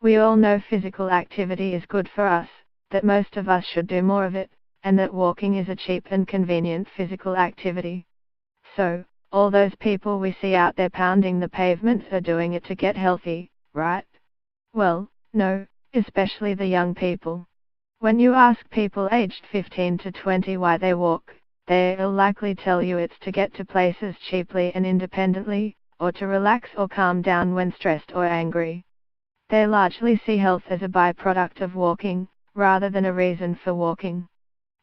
We all know physical activity is good for us, that most of us should do more of it, and that walking is a cheap and convenient physical activity. So, all those people we see out there pounding the pavement are doing it to get healthy, right? Well, no, especially the young people. When you ask people aged 15 to 20 why they walk, they'll likely tell you it's to get to places cheaply and independently, or to relax or calm down when stressed or angry. They largely see health as a byproduct of walking, rather than a reason for walking.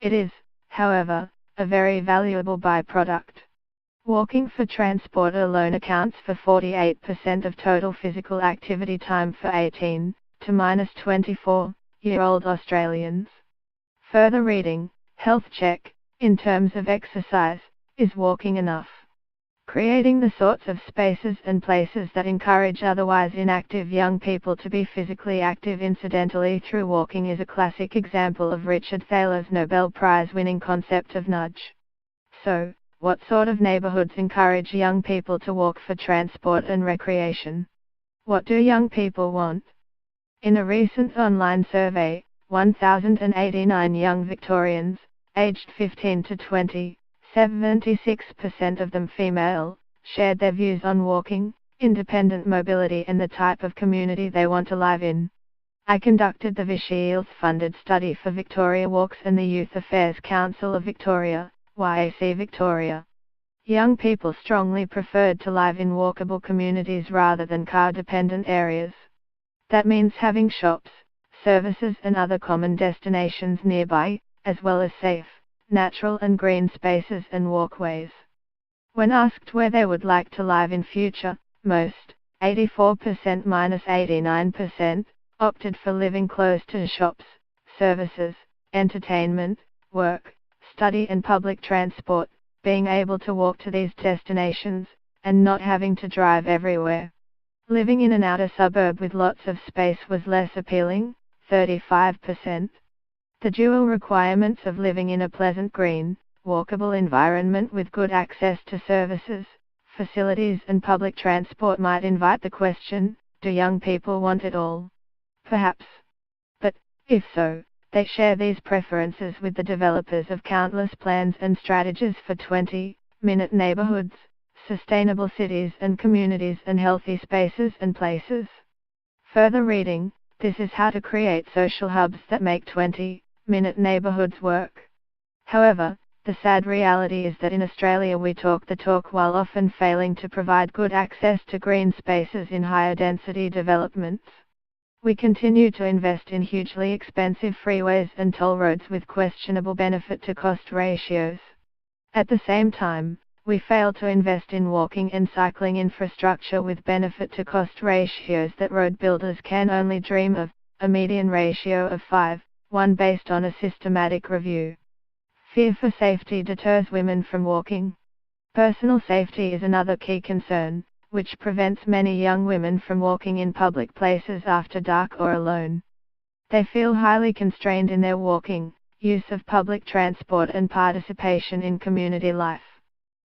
It is, however, a very valuable byproduct. Walking for transport alone accounts for 48% of total physical activity time for 18 to -24-year-old Australians. Further reading, health check, in terms of exercise, is walking enough? Creating the sorts of spaces and places that encourage otherwise inactive young people to be physically active incidentally through walking is a classic example of Richard Thaler's Nobel Prize-winning concept of nudge. So, what sort of neighbourhoods encourage young people to walk for transport and recreation? What do young people want? In a recent online survey, 1,089 young Victorians, aged 15 to 20, 76% of them female, shared their views on walking, independent mobility and the type of community they want to live in. I conducted the Vichy Youth-funded study for Victoria Walks and the Youth Affairs Council of Victoria, YAC Victoria. Young people strongly preferred to live in walkable communities rather than car-dependent areas. That means having shops, services and other common destinations nearby, as well as safe, natural and green spaces and walkways. When asked where they would like to live in future, most, 84%-89%, opted for living close to shops, services, entertainment, work, study and public transport, being able to walk to these destinations, and not having to drive everywhere. Living in an outer suburb with lots of space was less appealing, 35%. The dual requirements of living in a pleasant green, walkable environment with good access to services, facilities and public transport might invite the question, do young people want it all? Perhaps. But, if so, they share these preferences with the developers of countless plans and strategies for 20-minute neighborhoods, sustainable cities and communities and healthy spaces and places. Further reading, this is how to create social hubs that make 20-minute neighborhoods work. However, the sad reality is that in Australia we talk the talk while often failing to provide good access to green spaces in higher density developments. We continue to invest in hugely expensive freeways and toll roads with questionable benefit to cost ratios. At the same time, we fail to invest in walking and cycling infrastructure with benefit to cost ratios that road builders can only dream of, a median ratio of 5:1 based on a systematic review. Fear for safety deters women from walking. Personal safety is another key concern, which prevents many young women from walking in public places after dark or alone. They feel highly constrained in their walking, use of public transport and participation in community life.